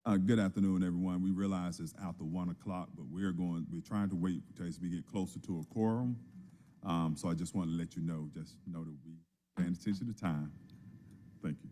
Good afternoon, everyone. We realize it's after 1 o'clock, but we're trying to wait until we get closer to a quorum. So I just want to let you know, just know that we paying attention to time. Thank you.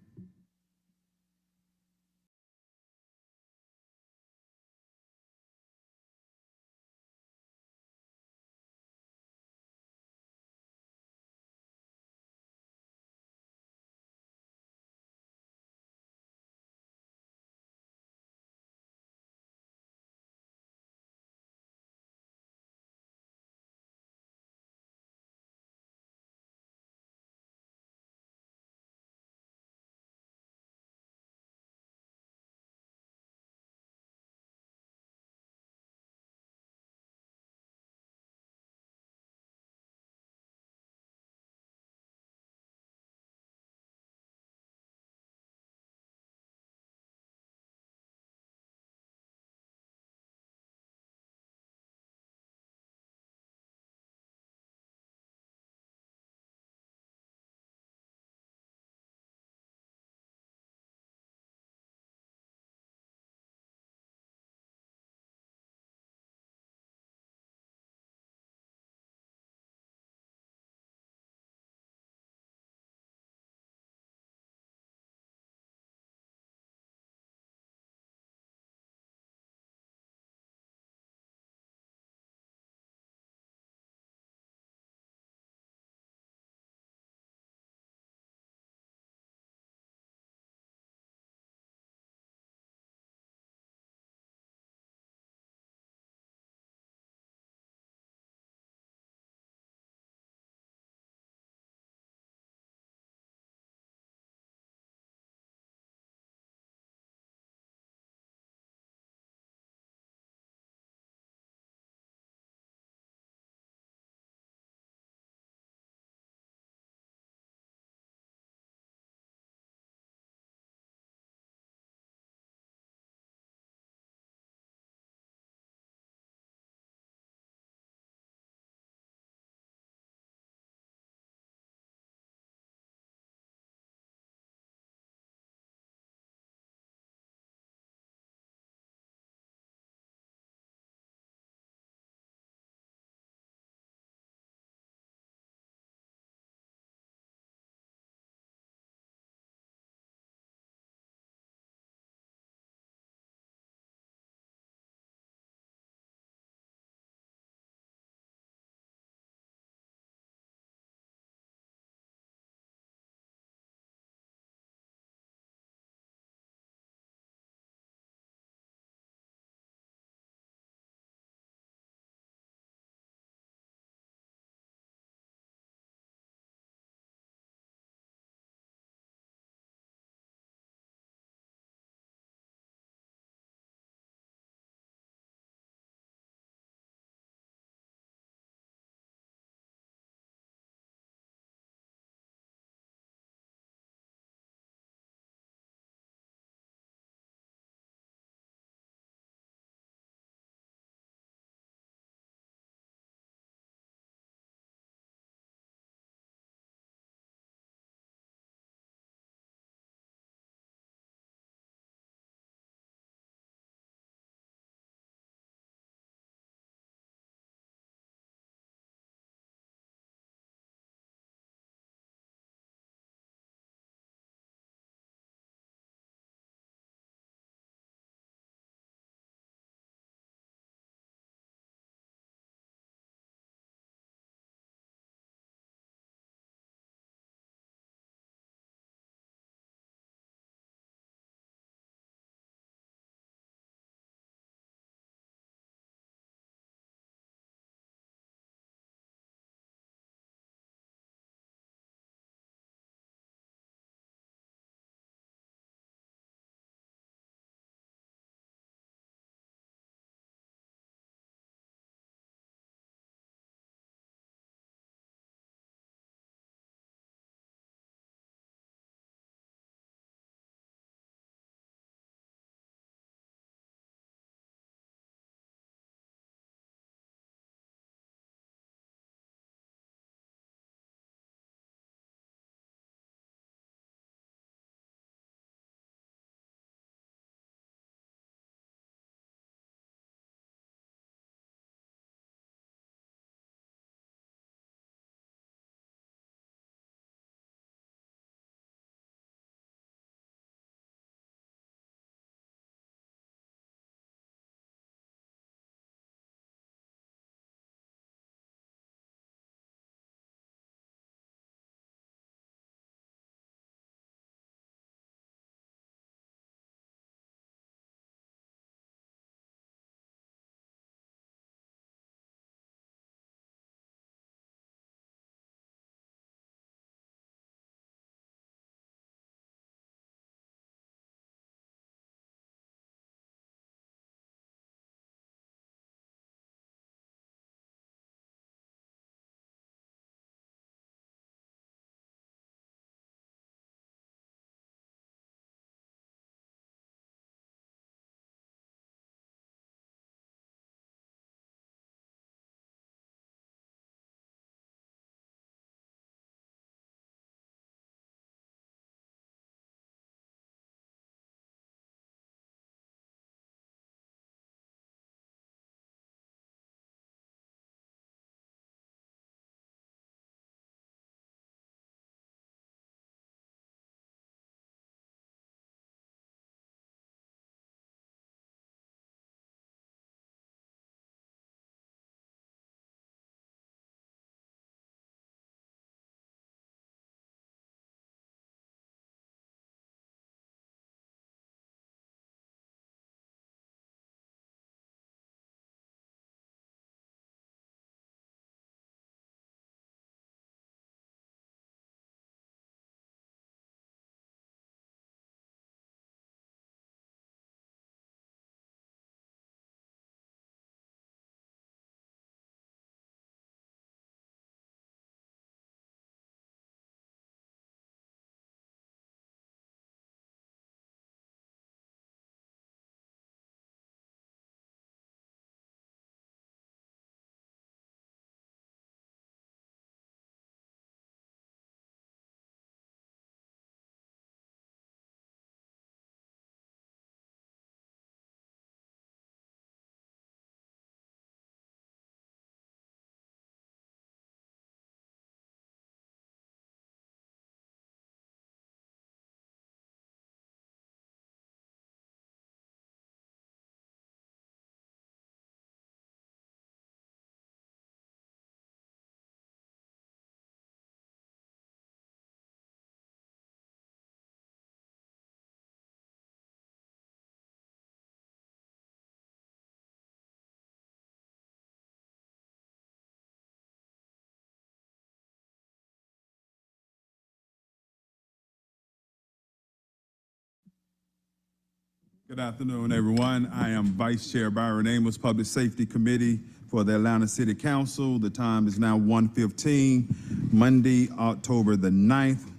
Good afternoon, everyone. I am Vice Chair Byron Amos, Public Safety Committee for the Atlanta City Council. The time is now 1:15, Monday, October the 9th.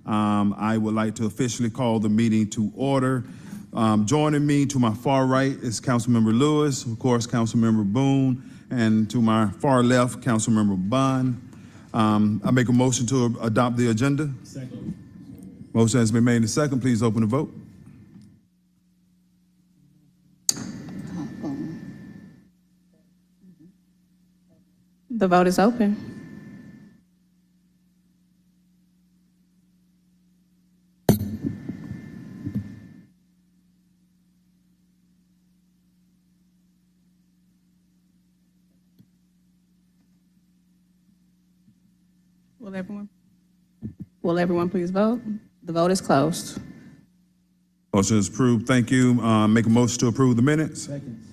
I would like to officially call the meeting to order. Joining me to my far right is Councilmember Lewis, of course, Councilmember Boone, and to my far left, Councilmember Bond. I make a motion to adopt the agenda. Second. Motion has been made and second. Please open the vote. The vote is open. Will everyone please vote? The vote is closed. Motion is approved. Thank you. Make a motion to approve the minutes. Second.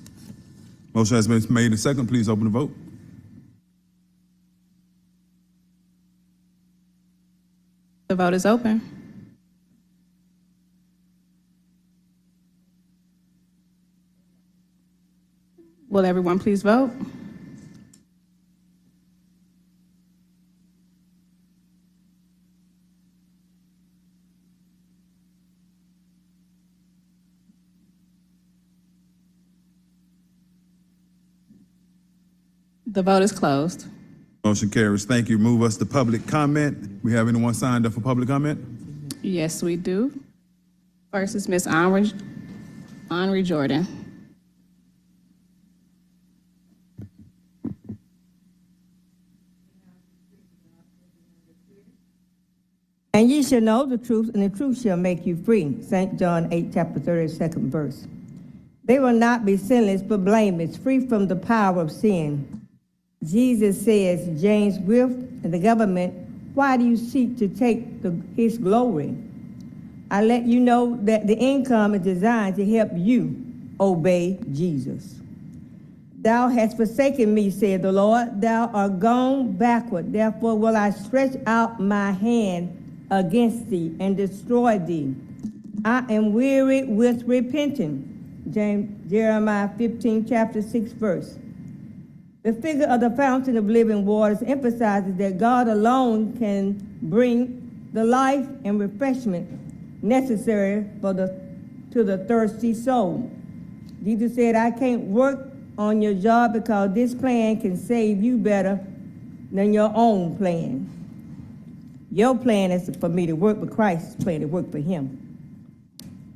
Motion has been made and second. Please open the vote. The vote is open. Will everyone please vote? The vote is closed. Motion carries. Thank you. Move us to public comment. We have anyone signed up for public comment? Yes, we do. First is Ms. Henri Jordan. And ye shall know the truth, and the truth shall make you free. St. John 8, chapter 32nd verse. They will not be sinless, but blameless, free from the power of sin. Jesus says, James Griff and the government, why do you seek to take his glory? I let you know that the income is designed to help you obey Jesus. Thou hast forsaken me, said the Lord. Thou art gone backward. Therefore will I stretch out my hand against thee and destroy thee. I am weary with repenting. Jeremiah 15, chapter 6, verse. The figure of the fountain of living waters emphasizes that God alone can bring the life and refreshment necessary to the thirsty soul. Jesus said, I can't work on your job because this plan can save you better than your own plan. Your plan is for me to work, but Christ's plan to work for him.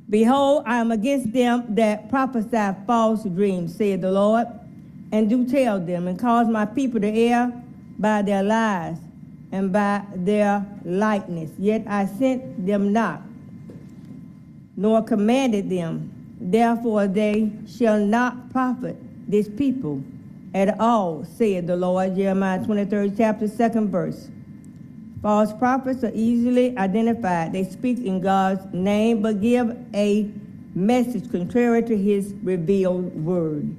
Behold, I am against them that prophesy false dreams, said the Lord, and do tell them, and cause my people to err by their lies and by their likeness. Yet I sent them not, nor commanded them. Therefore they shall not profit this people at all, said the Lord. Jeremiah 23rd chapter 2nd verse. False prophets are easily identified. They speak in God's name, but give a message contrary to his revealed word.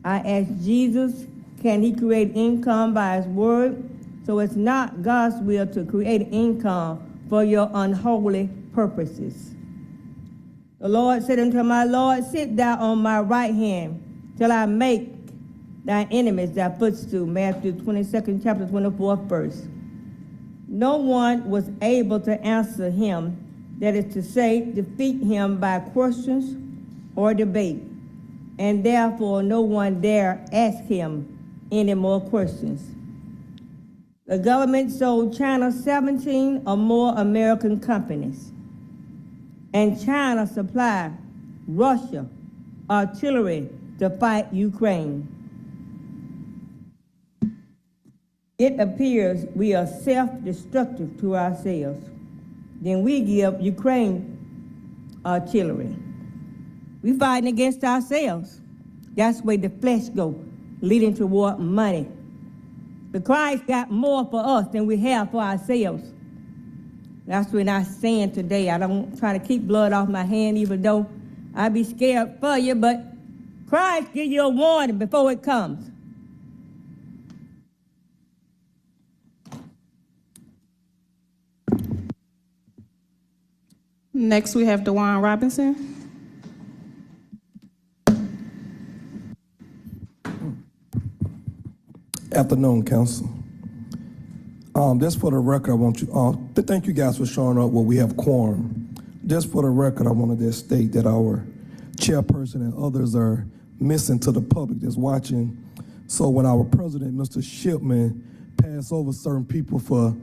I asked Jesus, can he create income by his word? So it's not God's will to create income for your unholy purposes. The Lord said unto my Lord, sit thou on my right hand till I make thy enemies thy footstool. Matthew 22nd chapter 24th verse. No one was able to answer him, that is to say, defeat him by questions or debate. And therefore no one dare ask him any more questions. The government sold China 17 or more American companies, and China supplied Russia artillery to fight Ukraine. It appears we are self-destructive to ourselves. Then we give Ukraine artillery. We fighting against ourselves. That's where the flesh goes, leading toward money. But Christ got more for us than we have for ourselves. That's what I'm saying today. I don't try to keep blood off my hand, even though I be scared for you, but Christ give you a warning before it comes. Next, we have DeJuan Robinson. Afternoon, Council. Just for the record, I want you, to thank you guys for showing up where we have quorum. Just for the record, I wanted to state that our chairperson and others are missing to the public that's watching. So when our president, Mr. Shipman, passed over certain people for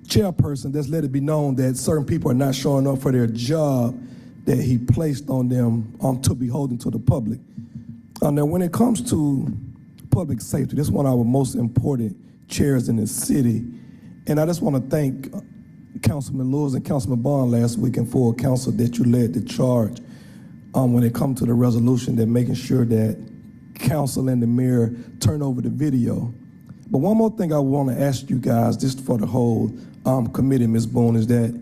chairperson, just let it be known that certain people are not showing up for their job that he placed on them to be holding to the public. Now, when it comes to public safety, this is one of our most important chairs in the city. And I just want to thank Councilman Lewis and Councilman Bond last week and full council that you led the charge when it comes to the resolution that making sure that council and the mayor turn over the video. But one more thing I want to ask you guys, just for the whole committee, Ms. Boone, is that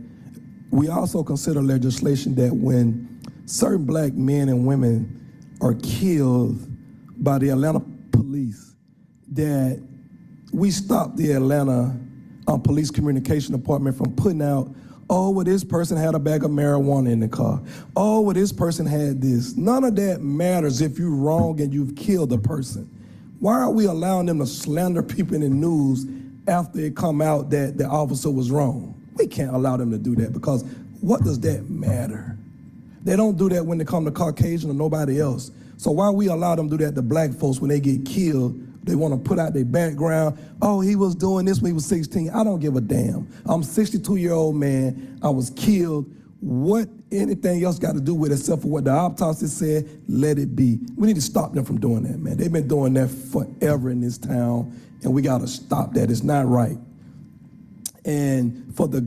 we also consider legislation that when certain black men and women are killed by the Atlanta police, that we stop the Atlanta Police Communication Department from putting out, oh, well, this person had a bag of marijuana in the car. Oh, well, this person had this. None of that matters if you're wrong and you've killed a person. Why are we allowing them to slander people in the news after it come out that the officer was wrong? We can't allow them to do that, because what does that matter? They don't do that when they come to Caucasian or nobody else. So why we allow them to do that to black folks when they get killed? They want to put out their background. Oh, he was doing this when he was 16. I don't give a damn. I'm a 62-year-old man. I was killed. What anything else got to do with it except for what the autopsy said? Let it be. We need to stop them from doing that, man. They've been doing that forever in this town, and we got to stop that. It's not right. And for the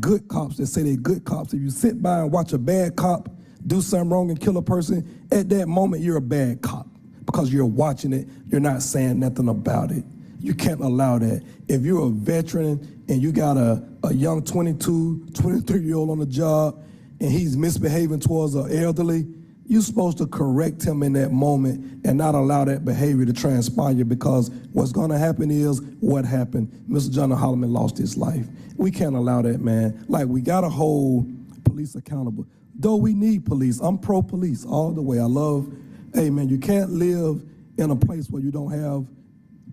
good cops that say they're good cops, if you sit by and watch a bad cop do something wrong and kill a person, at that moment you're a bad cop, because you're watching it, you're not saying nothing about it. You can't allow that. If you're a veteran and you got a young 22, 23-year-old on the job and he's misbehaving towards an elderly, you're supposed to correct him in that moment and not allow that behavior to transpire, because what's gonna happen is what happened. Mr. John Holloman lost his life. We can't allow that, man. Like, we gotta hold police accountable. Though we need police, I'm pro-police all the way. I love, hey man, you can't live in a place where you don't have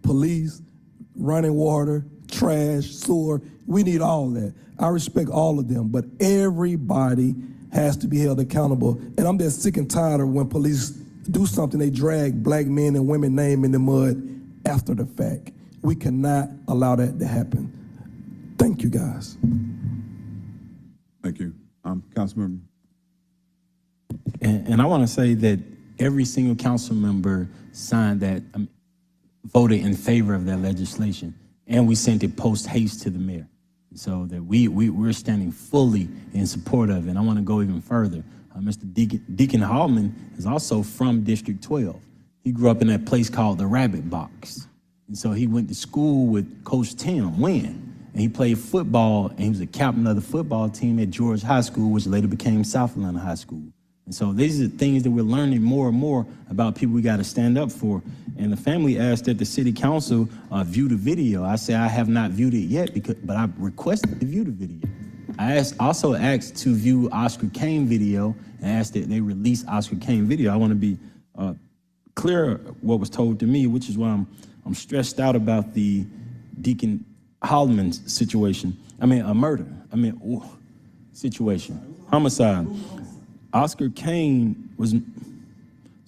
police, running water, trash, sewer. We need all that. I respect all of them, but everybody has to be held accountable. And I'm just sick and tired of when police do something, they drag black men and women name in the mud after the fact. We cannot allow that to happen. Thank you, guys. Thank you. Councilmember. And I want to say that every single council member signed that, voted in favor of that legislation, and we sent it post haste to the mayor, so that we're standing fully in support of it. And I want to go even further. Mr. Deacon Hallman is also from District 12. He grew up in that place called the Rabbit Box, and so he went to school with Coach Tim Wynn, and he played football, and he was a captain of the football team at George High School, which later became South Atlanta High School. And so these are things that we're learning more and more about people we got to stand up for. And the family asked that the city council view the video. I say I have not viewed it yet, but I requested to view the video. I also asked to view Oscar Kane video and asked that they release Oscar Kane video. I want to be clear what was told to me, which is why I'm stressed out about the Deacon Holloman situation. I mean, a murder. Situation. Homicide. Oscar Kane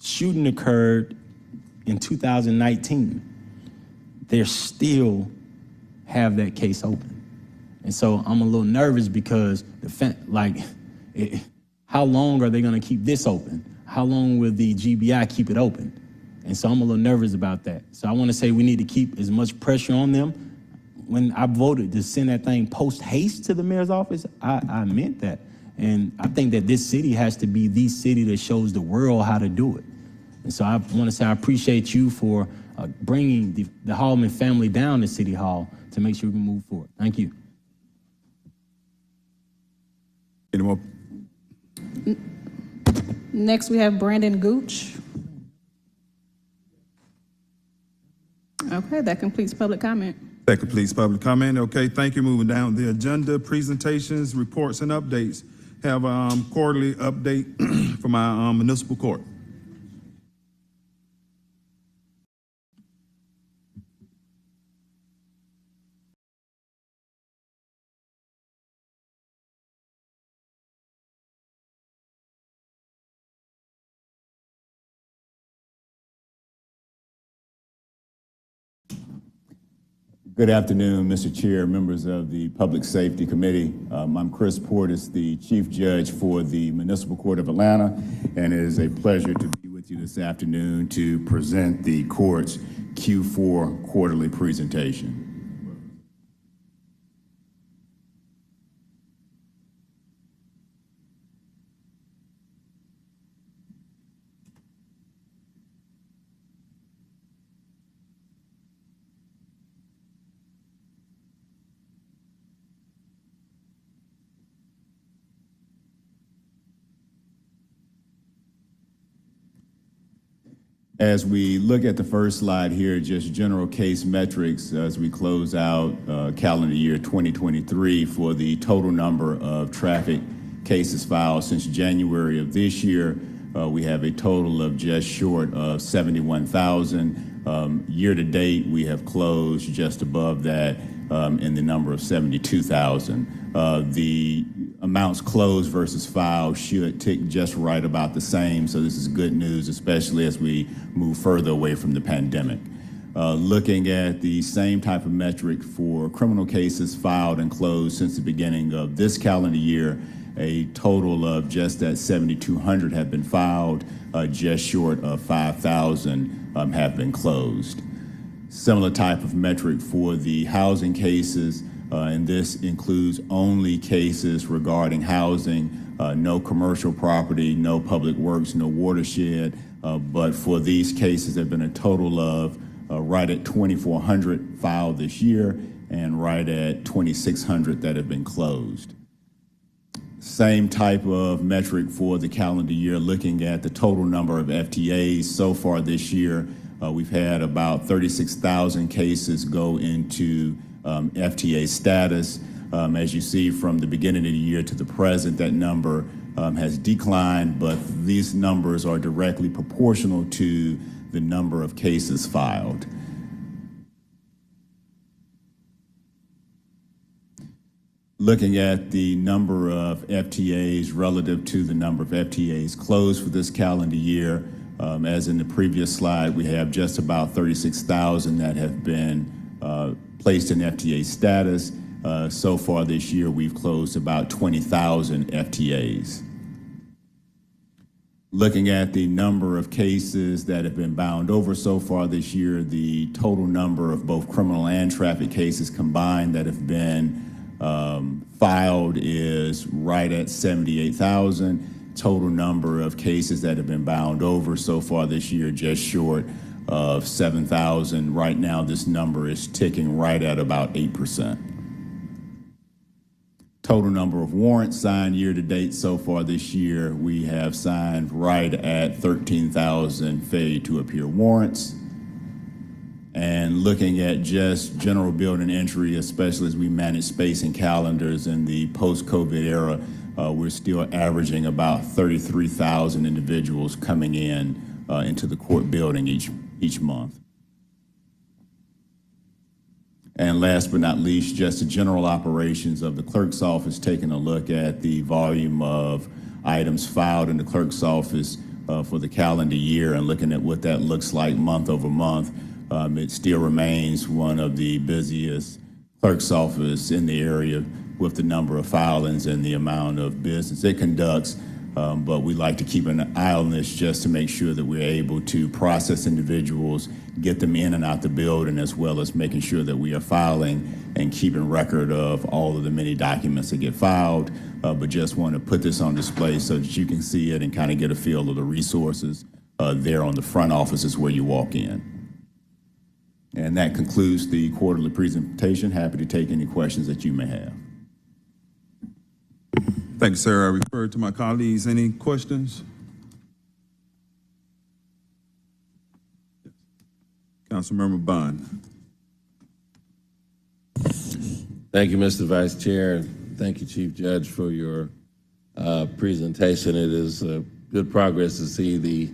shooting occurred in 2019. They still have that case open. And so I'm a little nervous because how long are they gonna keep this open? How long will the GBI keep it open? And so I'm a little nervous about that. So I wanna say we need to keep as much pressure on them. When I voted to send that thing post haste to the mayor's office, I meant that. And I think that this city has to be the city that shows the world how to do it. And so I want to say I appreciate you for bringing the Holloman family down to City Hall to make sure we can move forward. Thank you. Any more? Next, we have Brandon Gooch. Okay, that completes public comment. That completes public comment. Okay, thank you. Moving down the agenda, presentations, reports, and updates. Have a quarterly update from our municipal court. Good afternoon, Mr. Chair, members of the Public Safety Committee. I'm Chris Portis, the Chief Judge for the Municipal Court of Atlanta, and it is a pleasure to be with you this afternoon to present the court's Q4 quarterly presentation. As we look at the first slide here, just general case metrics as we close out calendar year 2023 for the total number of traffic cases filed since January of this year. We have a total of just short of 71,000. Year to date, we have closed just above that in the number of 72,000. The amounts closed versus filed should tick just right about the same, so this is good news, especially as we move further away from the pandemic. Looking at the same type of metric for criminal cases filed and closed since the beginning of this calendar year, a total of just at 7,200 have been filed, just short of 5,000 have been closed. Similar type of metric for the housing cases, and this includes only cases regarding housing, no commercial property, no public works, no watershed, but for these cases, there have been a total of right at 2,400 filed this year and right at 2,600 that have been closed. Same type of metric for the calendar year, looking at the total number of FTAs so far this year. We've had about 36,000 cases go into FTA status. As you see from the beginning of the year to the present, that number has declined, but these numbers are directly proportional to the number of cases filed. Looking at the number of FTAs relative to the number of FTAs closed for this calendar year, as in the previous slide, we have just about 36,000 that have been placed in FTA status. So far this year, we've closed about 20,000 FTAs. Looking at the number of cases that have been bound over so far this year, the total number of both criminal and traffic cases combined that have been filed is right at 78,000. Total number of cases that have been bound over so far this year, just short of 7,000. Right now, this number is ticking right at about 8%. Total number of warrants signed year to date so far this year, we have signed right at 13,000 failure to appear warrants. And looking at just general building entry, especially as we manage space and calendars in the post-COVID era, we're still averaging about 33,000 individuals coming in into the court building each month. And last but not least, just the general operations of the clerk's office, taking a look at the volume of items filed in the clerk's office for the calendar year and looking at what that looks like month over month. It still remains one of the busiest clerk's office in the area with the number of filings and the amount of business it conducts. But we like to keep an eye on this just to make sure that we're able to process individuals, get them in and out the building, as well as making sure that we are filing and keeping record of all of the many documents that get filed. But just want to put this on display so that you can see it and kind of get a feel of the resources there on the front offices where you walk in. And that concludes the quarterly presentation. Happy to take any questions that you may have. Thank you, sir. I refer to my colleagues. Any questions? Councilmember Bond. Thank you, Mr. Vice Chair. Thank you, Chief Judge, for your presentation. It is good progress to see the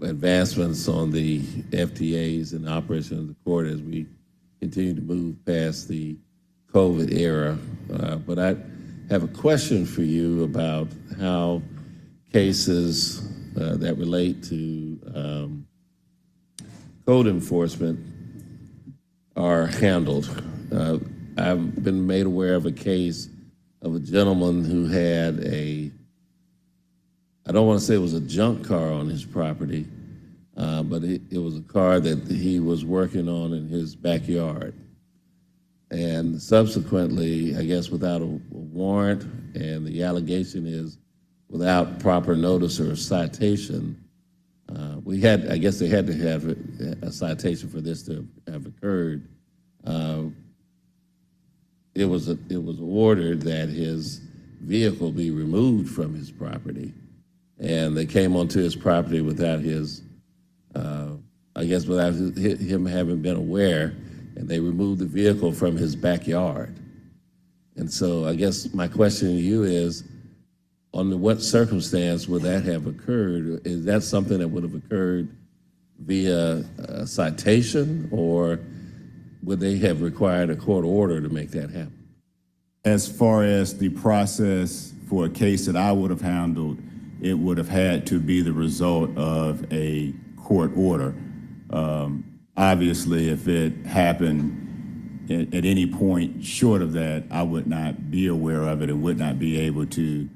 advancements on the FTAs and the operation of the court as we continue to move past the COVID era. But I have a question for you about how cases that relate to code enforcement are handled. I've been made aware of a case of a gentleman who had I don't want to say it was a junk car on his property, but it was a car that he was working on in his backyard. And subsequently, I guess without a warrant, and the allegation is without proper notice or citation, I guess they had to have a citation for this to have occurred. It was ordered that his vehicle be removed from his property, and they came onto his property without his, I guess without him having been aware, and they removed the vehicle from his backyard. And so I guess my question to you is, under what circumstance would that have occurred? Is that something that would have occurred via a citation, or would they have required a court order to make that happen? As far as the process for a case that I would have handled, it would have had to be the result of a court order. Obviously, if it happened at any point short of that, I would not be aware of it and would not be able to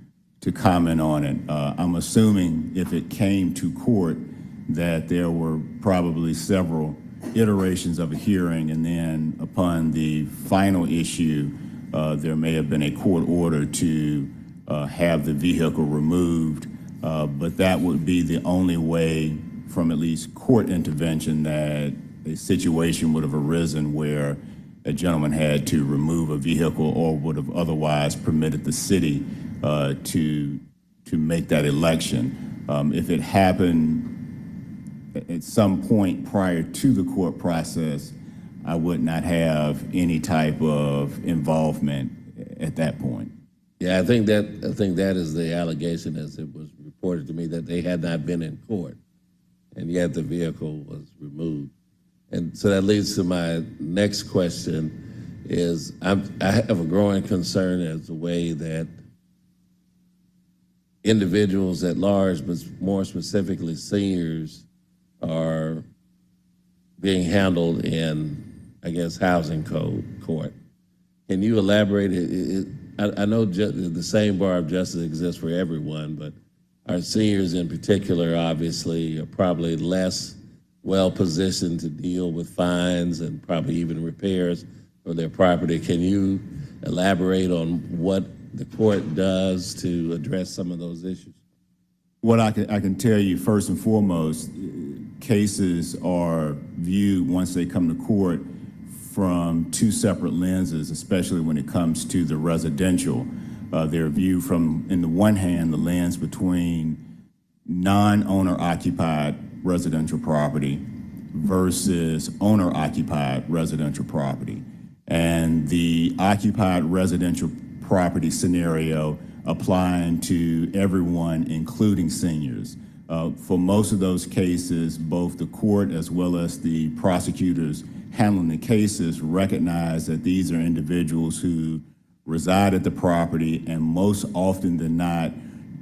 comment on it. I'm assuming if it came to court that there were probably several iterations of a hearing, and then upon the final issue, there may have been a court order to have the vehicle removed, but that would be the only way from at least court intervention that a situation would have arisen where a gentleman had to remove a vehicle or would have otherwise permitted the city to make that election. If it happened at some point prior to the court process, I would not have any type of involvement at that point. Yeah, I think that is the allegation, as it was reported to me, that they had not been in court, and yet the vehicle was removed. And so that leads to my next question is, I have a growing concern as the way that individuals at large, but more specifically seniors, are being handled in, I guess, housing code court. Can you elaborate? I know the same bar of justice exists for everyone, but our seniors in particular, obviously, are probably less well-positioned to deal with fines and probably even repairs for their property. Can you elaborate on what the court does to address some of those issues? What I can tell you, first and foremost, cases are viewed once they come to court from two separate lenses, especially when it comes to the residential. They're viewed from, in the one hand, the lens between non-owner occupied residential property versus owner-occupied residential property. And the occupied residential property scenario applying to everyone, including seniors. For most of those cases, both the court as well as the prosecutors handling the cases recognize that these are individuals who reside at the property and most often than not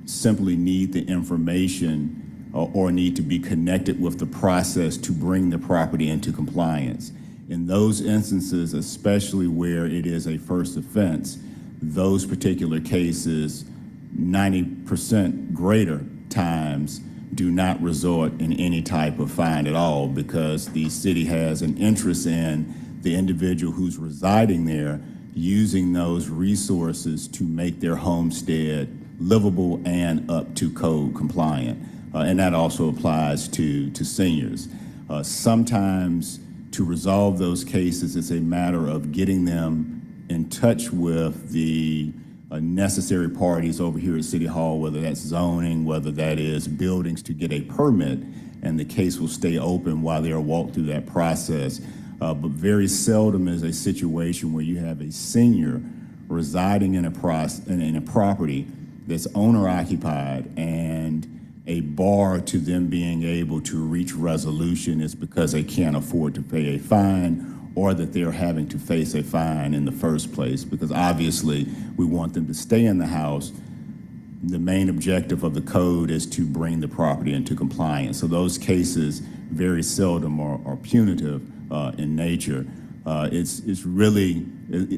simply need the information or need to be connected with the process to bring the property into compliance. In those instances, especially where it is a first offense, those particular cases, 90% greater times, do not resort in any type of fine at all, because the city has an interest in the individual who's residing there using those resources to make their homestead livable and up to code compliant. And that also applies to seniors. Sometimes to resolve those cases, it's a matter of getting them in touch with the necessary parties over here at City Hall, whether that's zoning, whether that is buildings, to get a permit, and the case will stay open while they're walked through that process. But very seldom is a situation where you have a senior residing in a property that's owner occupied, and a bar to them being able to reach resolution is because they can't afford to pay a fine, or that they're having to face a fine in the first place, because obviously we want them to stay in the house. The main objective of the code is to bring the property into compliance. So those cases very seldom are punitive in nature. It's really,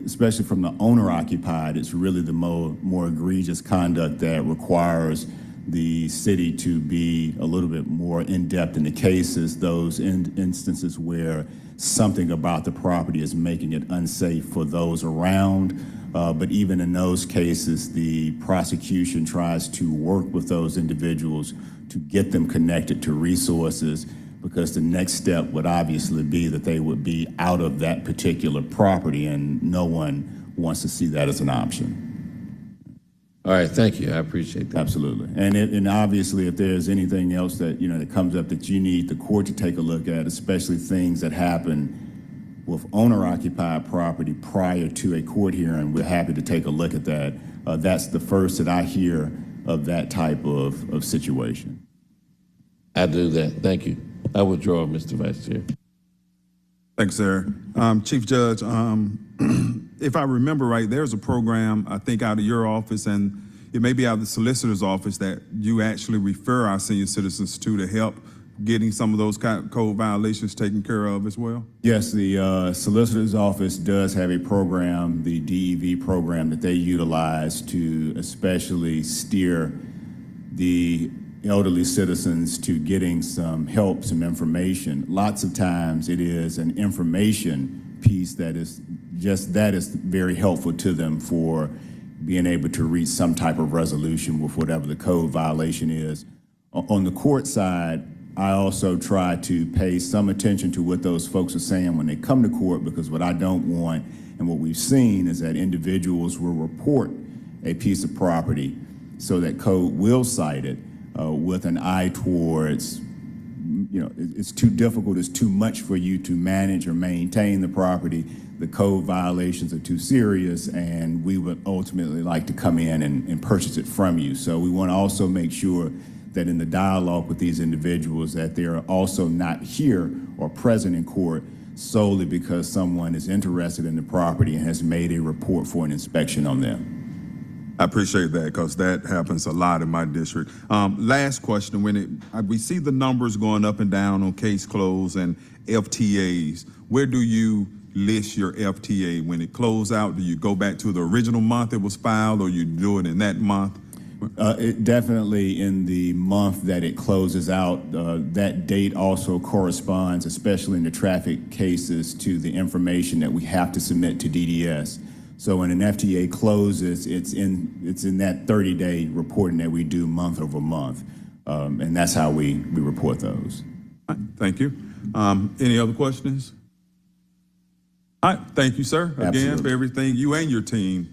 especially from the owner occupied, it's really the more egregious conduct that requires the city to be a little bit more in-depth in the cases, those instances where something about the property is making it unsafe for those around. But even in those cases, the prosecution tries to work with those individuals to get them connected to resources, because the next step would obviously be that they would be out of that particular property, and no one wants to see that as an option. All right, thank you. I appreciate that. Absolutely. And obviously, if there's anything else that, that comes up that you need the court to take a look at, especially things that happen with owner-occupied property prior to a court hearing, we're happy to take a look at that. That's the first that I hear of that type of situation. I do that. Thank you. I withdraw, Mr. Vice Chair. Thanks, sir. Chief Judge, if I remember right, there's a program, I think, out of your office, and it may be out of the solicitor's office, that you actually refer our senior citizens to help getting some of those code violations taken care of as well? Yes, the solicitor's office does have a program, the DEV program, that they utilize to especially steer the elderly citizens to getting some help, some information. Lots of times it is an information piece that is very helpful to them for being able to reach some type of resolution with whatever the code violation is. On the court side, I also try to pay some attention to what those folks are saying when they come to court, because what I don't want, and what we've seen, is that individuals will report a piece of property so that code will cite it with an eye towards, it's too difficult, it's too much for you to manage or maintain the property. The code violations are too serious, and we would ultimately like to come in and purchase it from you. So we want to also make sure that in the dialogue with these individuals, that they're also not here or present in court solely because someone is interested in the property and has made a report for an inspection on them. I appreciate that, because that happens a lot in my district. Last question, when we see the numbers going up and down on case close and FTAs, where do you list your FTA? When it closes out, do you go back to the original month it was filed, or you do it in that month? It definitely in the month that it closes out. That date also corresponds, especially in the traffic cases, to the information that we have to submit to DDS. So when an FTA closes, it's in that 30-day reporting that we do month over month, and that's how we report those. All right, thank you. Any other questions? All right, thank you, sir, again, Absolutely. for everything you and your team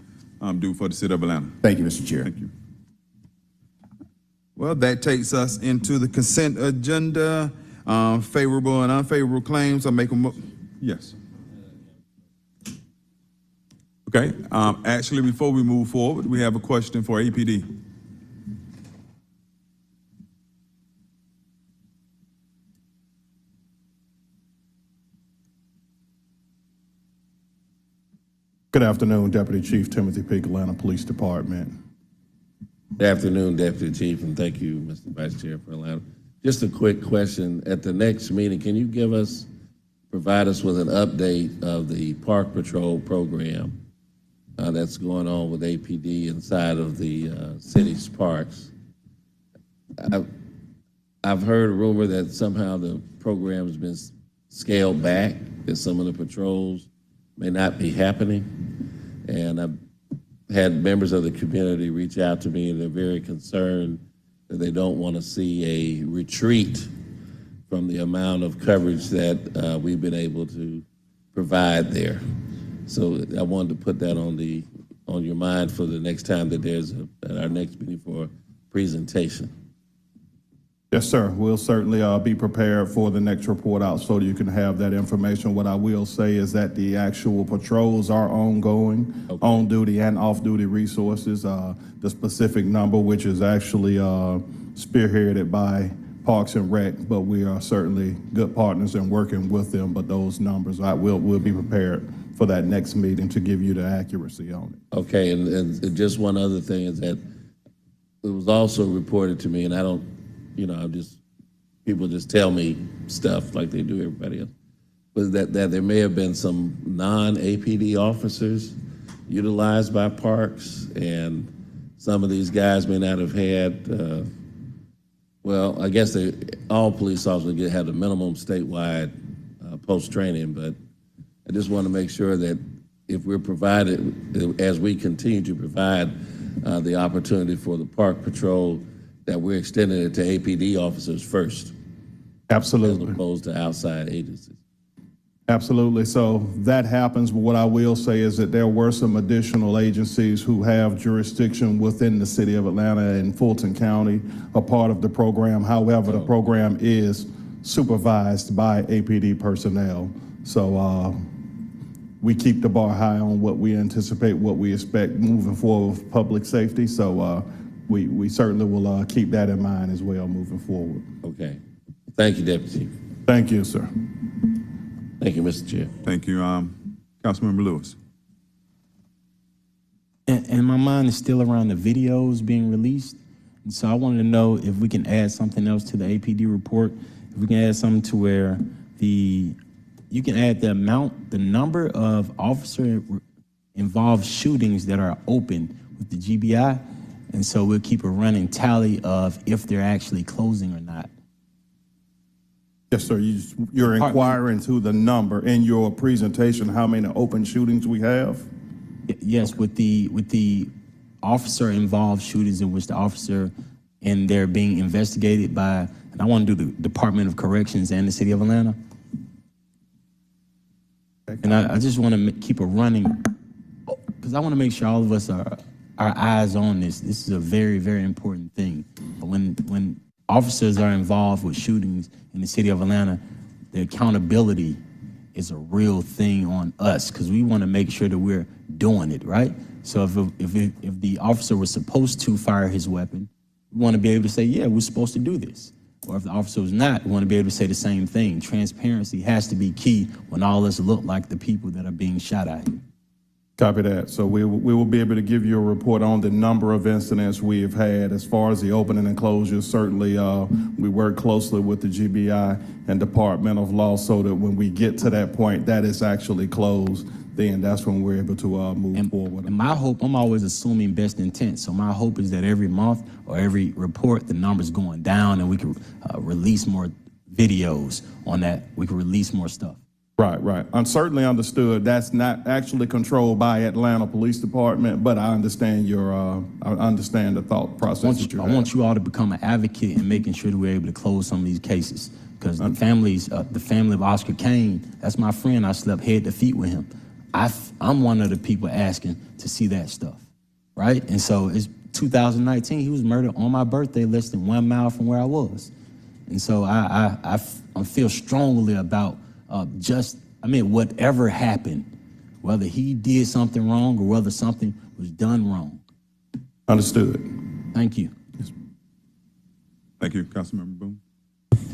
do for the city of Atlanta. Thank you, Mr. Chair. Thank you. Well, that takes us into the consent agenda. Favorable and unfavorable claims. I make yes. Okay. Actually, before we move forward, we have a question for APD. Good afternoon, Deputy Chief Timothy Peake, Atlanta Police Department. Good afternoon, Deputy Chief, and thank you, Mr. Vice Chair, for allowing. Just a quick question. At the next meeting, can you provide us with an update of the Park Patrol program that's going on with APD inside of the city's parks? I've heard a rumor that somehow the program has been scaled back, that some of the patrols may not be happening, and I've had members of the community reach out to me, and they're very concerned that they don't want to see a retreat from the amount of coverage that we've been able to provide there. So I wanted to put that on your mind for the next time that there's at our next meeting for a presentation. Yes, sir. We'll certainly be prepared for the next report out so you can have that information. What I will say is that the actual patrols are ongoing, on duty and off duty resources. The specific number, which is actually spearheaded by Parks and Rec, but we are certainly good partners in working with them. But those numbers, we'll be prepared for that next meeting to give you the accuracy on it. Okay, and just one other thing is that it was also reported to me, and I don't, people just tell me stuff like they do everybody else. was that there may have been some non-APD officers utilized by parks, and some of these guys may not have had, well, I guess all police officers have the minimum statewide post-training, but I just want to make sure that if we're provided, as we continue to provide the opportunity for the park patrol, that we're extending it to APD officers first, as Absolutely. opposed to outside agencies. Absolutely. So that happens, but what I will say is that there were some additional agencies who have jurisdiction within the city of Atlanta and Fulton County, a part of the program. However, the program is supervised by APD personnel. So we keep the bar high on what we anticipate, what we expect moving forward with public safety. So we certainly will keep that in mind as well moving forward. Okay. Thank you, Deputy Chief. Thank you, sir. Thank you, Mr. Chair. Thank you, Councilmember Lewis. And my mind is still around the videos being released. And so I wanted to know if we can add something else to the APD report. If we can add something to where you can add the number of officer involved shootings that are open with the GBI. And so we'll keep a running tally of if they're actually closing or not. Yes, sir. You're inquiring to the number in your presentation, how many open shootings we have? Yes, with the officer involved shootings in which the officer and they're being investigated by, and I want to do the Department of Corrections and the City of Atlanta. And I just want to keep a running, because I want to make sure all of us are our eyes on this. This is a very, very important thing. When officers are involved with shootings in the City of Atlanta, the accountability is a real thing on us, because we want to make sure that we're doing it, right? So if the officer was supposed to fire his weapon, we want to be able to say, yeah, we're supposed to do this. Or if the officer was not, we want to be able to say the same thing. Transparency has to be key when all of us look like the people that are being shot at here. Copy that. So we will be able to give you a report on the number of incidents we have had. As far as the opening and closures, certainly we work closely with the GBI and Department of Law so that when we get to that point that is actually closed, then that's when we're able to move forward. And my hope, I'm always assuming best intent. So my hope is that every month or every report, the number's going down and we can release more videos on that. We can release more stuff. Right. I'm certainly understood. That's not actually controlled by Atlanta Police Department, but I understand I understand the thought process that you I have. want you all to become an advocate in making sure that we're able to close some of these cases. Because the family of Oscar Kane, that's my friend. I slept head to feet with him. I'm one of the people asking to see that stuff, right? And so it's 2019. He was murdered on my birthday, less than 1 mile from where I was. And so I feel strongly about whatever happened, whether he did something wrong or whether something was done wrong. Understood. Thank you. Thank you, Councilmember Boone.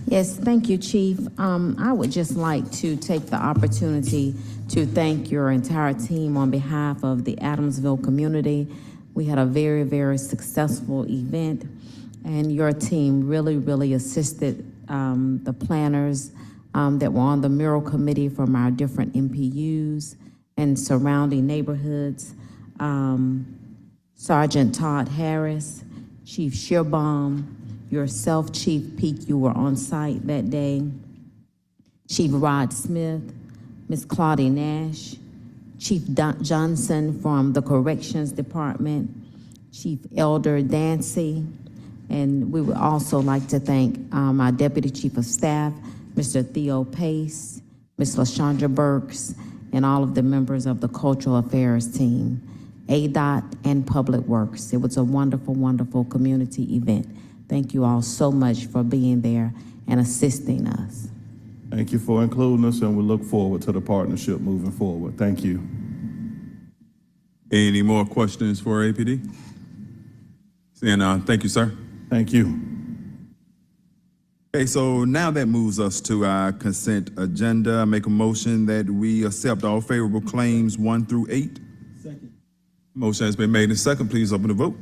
Yes, thank you, Chief. I would just like to take the opportunity to thank your entire team on behalf of the Adamsville community. We had a very, very successful event, and your team really, really assisted the planners that were on the mural committee from our different MPUs and surrounding neighborhoods. Sergeant Todd Harris, Chief Shearbaum, yourself, Chief Peak, you were on site that day. Chief Rod Smith, Ms. Claudia Nash, Chief Johnson from the Corrections Department, Chief Elder Dancy, and we would also like to thank our Deputy Chief of Staff, Mr. Theo Pace, Ms. LaShondra Burks, and all of the members of the Cultural Affairs team, ADOT, and Public Works. It was a wonderful, wonderful community event. Thank you all so much for being there and assisting us. Thank you for including us, and we look forward to the partnership moving forward. Thank you. Any more questions for APD? Seeing thank you, sir. Thank you. Okay, so now that moves us to our consent agenda. I make a motion that we accept all favorable claims 1 through 8. Second. Motion has been made and second. Please open the vote.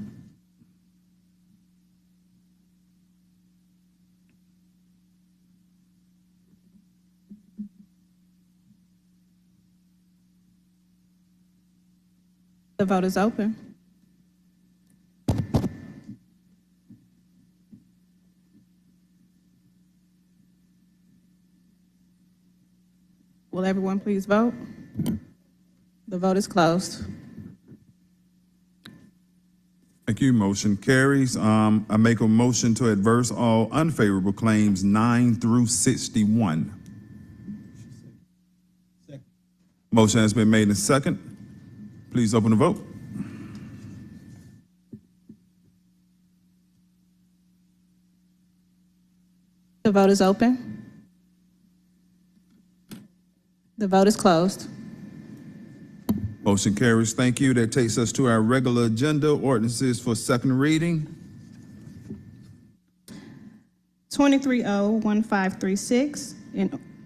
The vote is open. Will everyone please vote? The vote is closed. Thank you. Motion carries. I make a motion to adverse all unfavorable claims 9 through 61. Motion has been made and second. Please open the vote. The vote is open. The vote is closed. Motion carries. Thank you. That takes us to our regular agenda, ordinances for second reading. 23-01536,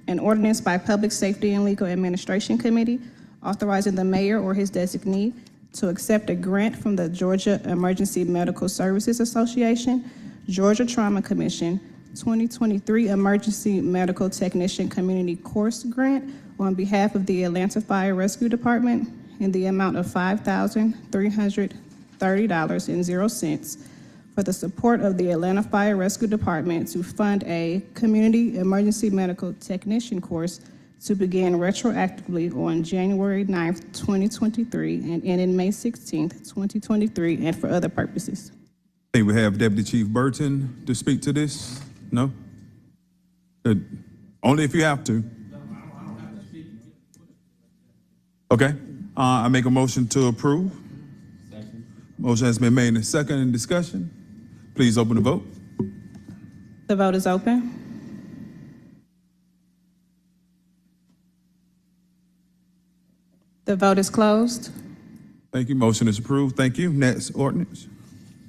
an ordinance by Public Safety and Legal Administration Committee authorizing the mayor or his designee to accept a grant from the Georgia Emergency Medical Services Association, Georgia Trauma Commission, 2023 Emergency Medical Technician Community Course Grant on behalf of the Atlanta Fire Rescue Department in the amount of $5,330.00 for the support of the Atlanta Fire Rescue Department to fund a Community Emergency Medical Technician course to begin retroactively on January 9th, 2023 and end in May 16th, 2023, and for other purposes. I think we have Deputy Chief Burton to speak to this. No? Good. Only if you have to. Okay. I make a motion to approve. Motion has been made and second in discussion. Please open the vote. The vote is open. The vote is closed. Thank you. Motion is approved. Thank you. Next ordinance.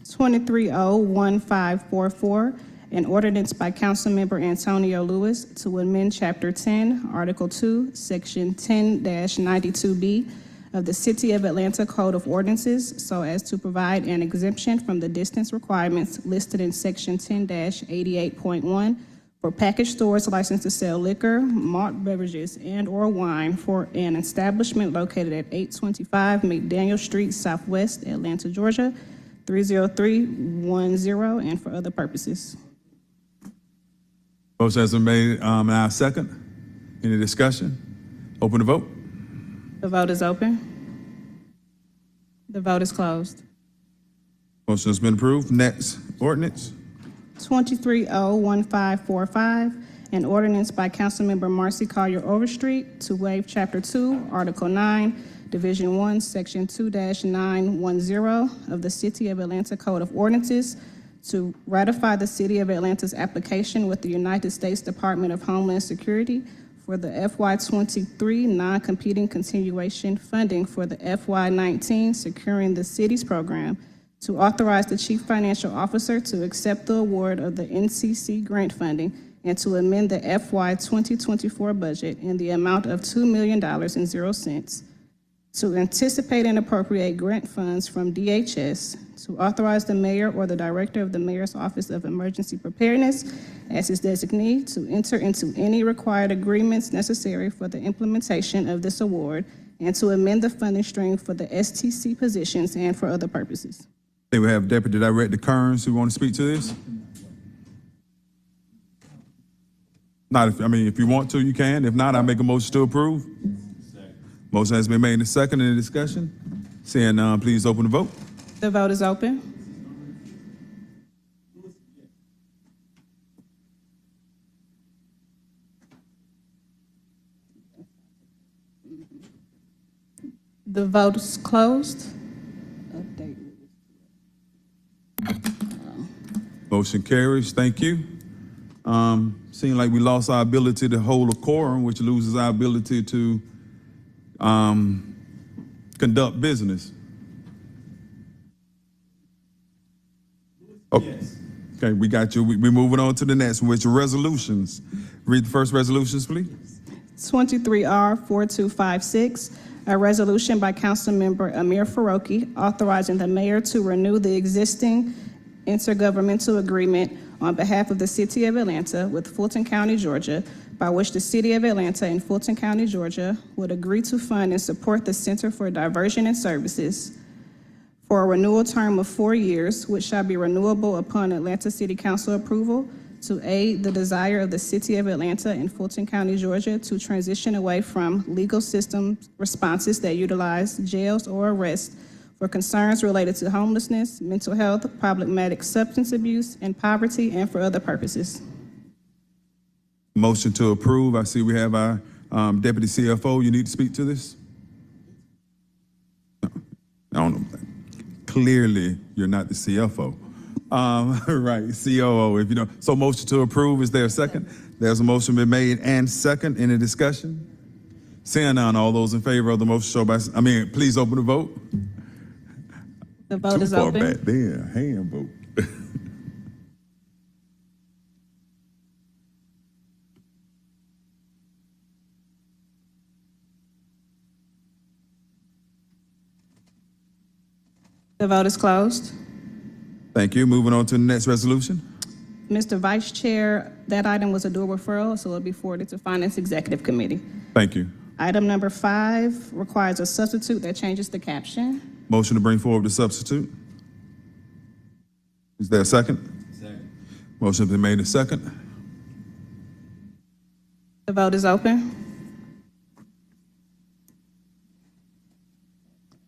23-01544, an ordinance by Councilmember Antonio Lewis to amend Chapter 10, Article 2, Section 10-92B of the City of Atlanta Code of Ordinances so as to provide an exemption from the distance requirements listed in Section 10-88.1 for package stores licensed to sell liquor, malt beverages, and/or wine for an establishment located at 825 McDaniel Street Southwest, Atlanta, Georgia, 30310, and for other purposes. Motion has been made. Now second. Any discussion? Open the vote. The vote is open. The vote is closed. Motion has been approved. Next ordinance. 23-01545, an ordinance by Councilmember Marcy Collier Overstreet to waive Chapter 2, Article 9, Division 1, Section 2-910 of the City of Atlanta Code of Ordinances to ratify the City of Atlanta's application with the United States Department of Homeland Security for the FY23 non-competing continuation funding for the FY19 Securing the Cities program, to authorize the Chief Financial Officer to accept the award of the NCC grant funding and to amend the FY 2024 budget in the amount of $2,000,000 to anticipate and appropriate grant funds from DHS, to authorize the mayor or the director of the mayor's office of emergency preparedness as his designee to enter into any required agreements necessary for the implementation of this award, and to amend the funding stream for the STC positions and for other purposes. They will have Deputy Director Kearns who want to speak to this. Not if you want to, you can. If not, I make a motion to approve. Motion has been made and second in the discussion. Seeing none, please open the vote. The vote is open. The vote is closed. Motion carries. Thank you. Seems like we lost our ability to hold a quorum, which loses our ability to conduct business. Oh, yes. Okay, we got you. We're moving on to the next one, which are resolutions. Read the first resolutions, please. 23-R4256, a resolution by Councilmember Amir Faroki authorizing the mayor to renew the existing intergovernmental agreement on behalf of the City of Atlanta with Fulton County, Georgia, by which the City of Atlanta and Fulton County, Georgia, would agree to fund and support the Center for Diversion and Services for a renewal term of 4 years, which shall be renewable upon Atlanta City Council approval, to aid the desire of the City of Atlanta and Fulton County, Georgia, to transition away from legal system responses that utilize jails or arrests for concerns related to homelessness, mental health, problematic substance abuse, and poverty, and for other purposes. Motion to approve. I see we have our Deputy CFO. You need to speak to this? No, I don't know. Clearly, you're not the CFO. Right, COO, if you know. So motion to approve, is there a second? There's a motion been made and second. Any discussion? Seeing none, all those in favor of the motion show by, please open the vote. The vote is Too far open. back there, hand vote. The vote is closed. Thank you. Moving on to the next resolution. Mr. Vice Chair, that item was a dual referral, so it'll be forwarded to Finance Executive Committee. Thank you. Item number 5 requires a substitute that changes the caption. Motion to bring forward the substitute. Is there a second? Second. Motion has been made and second. The vote is open.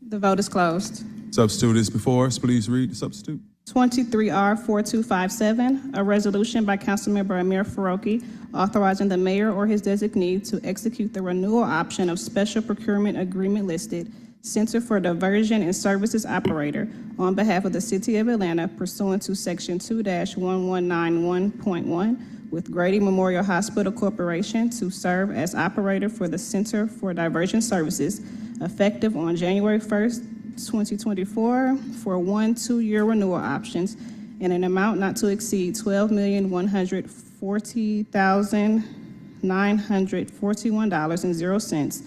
The vote is closed. Substitute is before us. Please read the substitute. 23R4257, a resolution by Councilmember Amir Faroki authorizing the mayor or his designee to execute the renewal option of special procurement agreement listed Center for Diversion and Services Operator on behalf of the City of Atlanta pursuant to Section 2-1191.1 with Grady Memorial Hospital Corporation to serve as operator for the Center for Diversion Services effective on January 1st, 2024 for 1 2-year renewal options in an amount not to exceed $12,140,941.00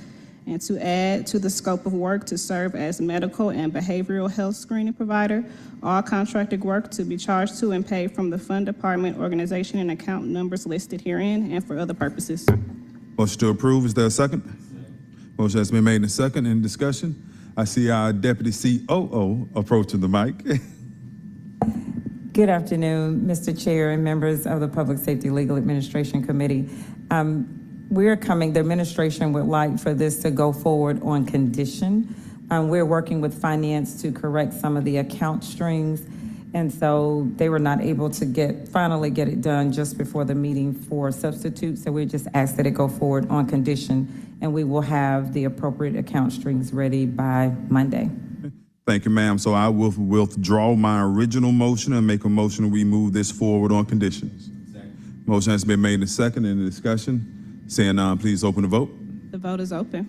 and to add to the scope of work to serve as medical and behavioral health screening provider, all contracted work to be charged to and paid from the fund department, organization, and account numbers listed herein and for other purposes. Motion to approve. Is there a second? Motion has been made and second. In discussion? I see our Deputy COO approaching the mic. Good afternoon, Mr. Chair and members of the Public Safety Legal Administration Committee. The administration would like for this to go forward on condition. We're working with finance to correct some of the account strings, and so they were not able to finally get it done just before the meeting for substitutes. So we just ask that it go forward on condition, and we will have the appropriate account strings ready by Monday. Thank you, ma'am. So I will withdraw my original motion and make a motion that we move this forward on conditions. Second. Motion has been made and second. In the discussion? Seeing none, please open the vote. The vote is open.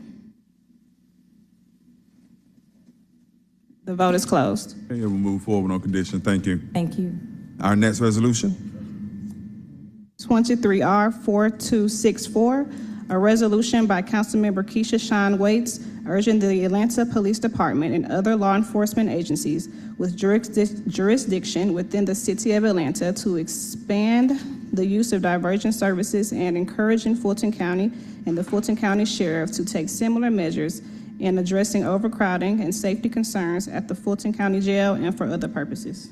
The vote is closed. Okay, we'll move forward on condition. Thank you. Thank you. Our next resolution. 23R4264, a resolution by Councilmember Keisha Shawn Waits urging the Atlanta Police Department and other law enforcement agencies with jurisdiction within the City of Atlanta to expand the use of diversion services and encouraging Fulton County and the Fulton County Sheriff to take similar measures in addressing overcrowding and safety concerns at the Fulton County Jail and for other purposes.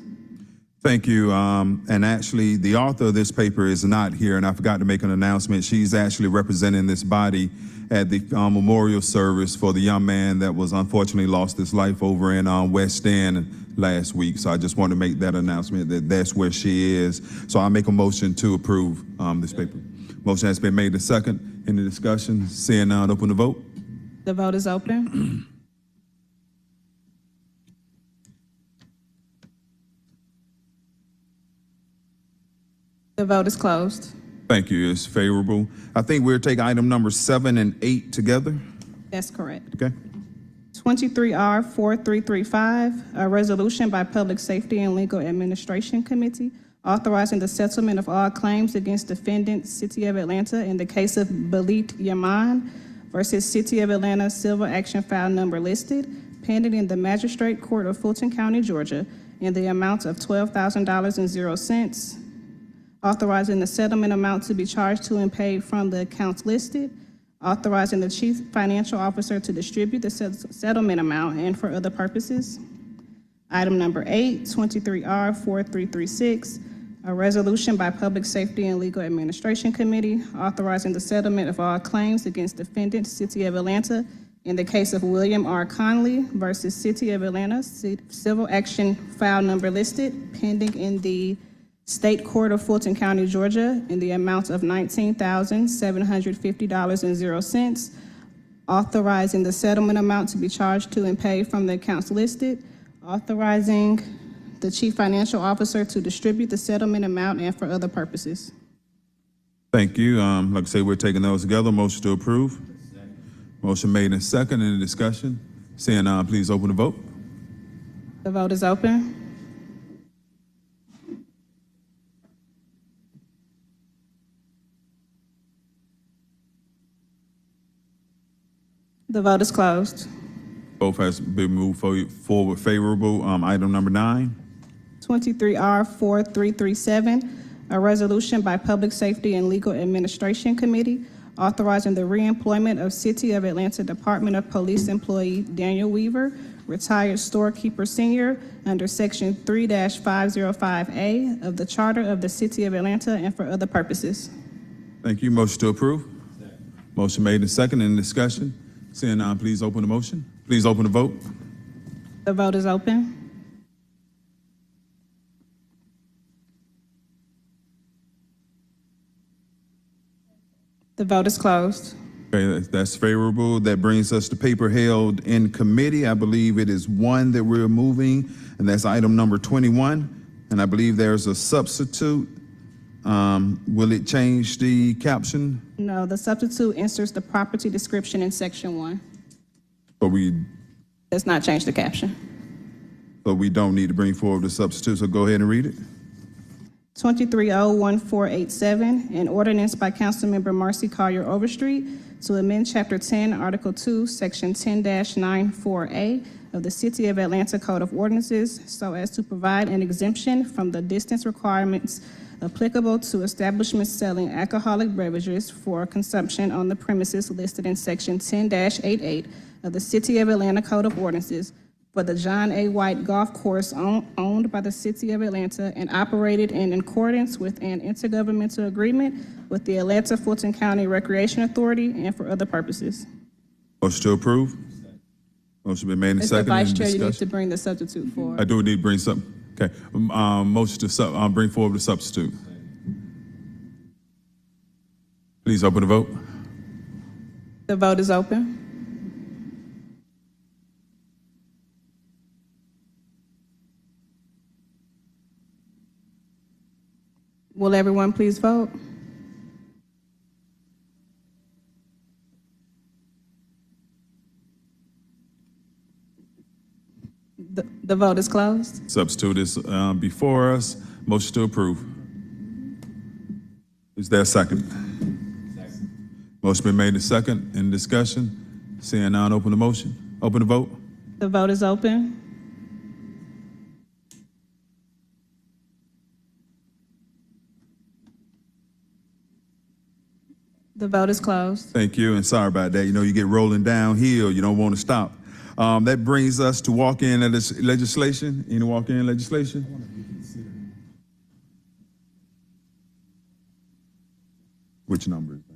Thank you. And actually, the author of this paper is not here, and I forgot to make an announcement. She's actually representing this body at the memorial service for the young man that was unfortunately lost his life over in West End last week. So I just want to make that announcement that that's where she is. So I make a motion to approve this paper. Motion has been made and second. Any discussion? Seeing none, open the vote. The vote is open. The vote is closed. Thank you. It's favorable. I think we'll take item number 7 and 8 together. That's correct. Okay. 23R4335, a resolution by Public Safety and Legal Administration Committee authorizing the settlement of all claims against defendant City of Atlanta in the case of Balit Yaman versus City of Atlanta civil action file number listed, pending in the Magistrate Court of Fulton County, Georgia, in the amount of $12,000.00. authorizing the settlement amount to be charged to and paid from the accounts listed, authorizing the chief financial officer to distribute the settlement amount and for other purposes. Item number 8, 23R4336, a resolution by Public Safety and Legal Administration Committee authorizing the settlement of all claims against defendant City of Atlanta in the case of William R. Conley versus City of Atlanta, civil action file number listed, pending in the State Court of Fulton County, Georgia, in the amount of $19,750.00, authorizing the settlement amount to be charged to and paid from the accounts listed, authorizing the chief financial officer to distribute the settlement amount and for other purposes. Thank you. Like I say, we're taking those together. Motion to approve. Motion made and second. Any discussion? Seeing none, please open the vote. The vote is open. The vote is closed. Both has been moved forward favorable. Item number 9. 23R4337, a resolution by Public Safety and Legal Administration Committee authorizing the reemployment of City of Atlanta Department of Police employee Daniel Weaver, retired storekeeper senior, under Section 3-505A of the Charter of the City of Atlanta and for other purposes. Thank you. Motion to approve. Motion made and second. Any discussion? Seeing none, please open the motion. Please open the vote. The vote is open. The vote is closed. Okay, that's favorable. That brings us to paper held in committee. I believe it is one that we're moving, and that's item number 21. And I believe there's a substitute. Will it change the caption? No, the substitute inserts the property description in Section 1. But we Does not change the caption. don't need to bring forward the substitute, so go ahead and read it. 23O1487, an ordinance by Councilmember Marcy Collier Overstreet to amend Chapter 10, Article 2, Section 10-94A of the City of Atlanta Code of Ordinances so as to provide an exemption from the distance requirements applicable to establishments selling alcoholic beverages for consumption on the premises listed in Section 10-88 of the City of Atlanta Code of Ordinances for the John A. White Golf Course owned by the City of Atlanta and operated in accordance with an intergovernmental agreement with the Atlanta Fulton County Recreation Authority and for other purposes. Motion to approve. Motion been made and Mr. second. Vice Any Chair, you need to discussion? bring the substitute forward. I do need to bring something. Okay. Motion to bring forward the substitute. Please open the vote. The vote is open. Will everyone please vote? The vote is closed. Substitute is before us. Motion to approve. Is there a second? Motion been made and second. In discussion? Seeing none, open the motion. Open the vote. The vote is open. The vote is closed. Thank you, and sorry about that. You know, you get rolling downhill, you don't want to stop. That brings us to walk-in legislation. Any walk-in legislation? Which number is that?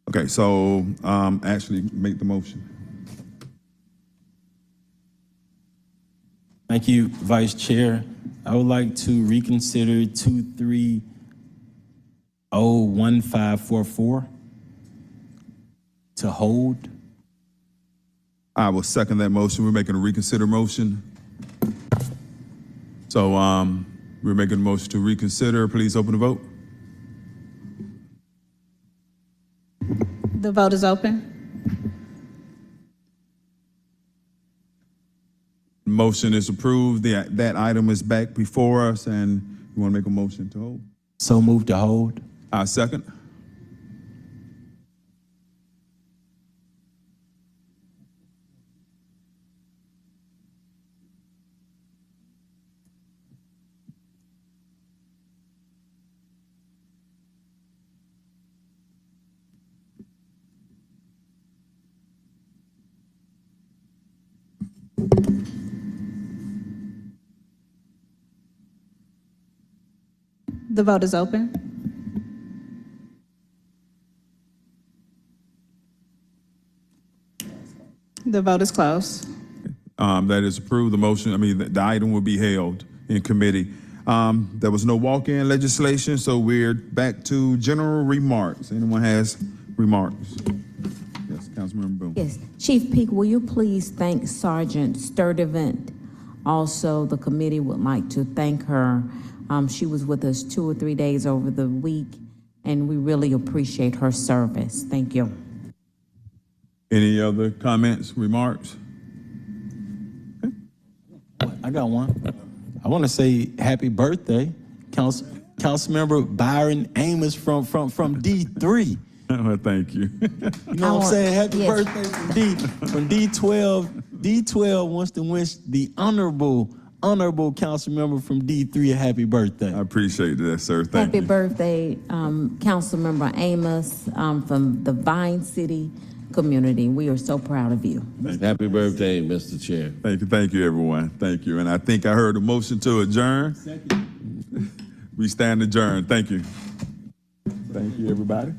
Okay, so actually make the motion. Thank you, Vice Chair. I would like to reconsider 23O1544 to hold. I will second that motion. We're making a reconsider motion. So we're making a motion to reconsider. Please open the vote. The vote is open. Motion is approved. That item is back before us, and you want to make a motion to hold? So move to hold. I second. The vote is open. The vote is closed. That is approved. The motion, the item will be held in committee. There was no walk-in legislation, so we're back to general remarks. Anyone has remarks? Yes, Councilmember Boone. Yes, Chief Peak, will you please thank Sergeant Sturdivant? Also, the committee would like to thank her. She was with us 2 or 3 days over the week, and we really appreciate her service. Thank you. Any other comments, remarks? I got one. I want to say happy birthday, Councilmember Byron Amos from D3. Well, thank you. You know what I'm saying? Happy Yes. birthday from D12. D12 wants to wish the honorable council member from D3 a happy birthday. I appreciate that, sir. Thank Happy you. birthday, Councilmember Amos from the Vine City community. We are so proud of you. Happy birthday, Mr. Chair. Thank you, everyone. Thank you. And I think I heard a motion to adjourn. We stand adjourned. Thank you. Thank you, everybody.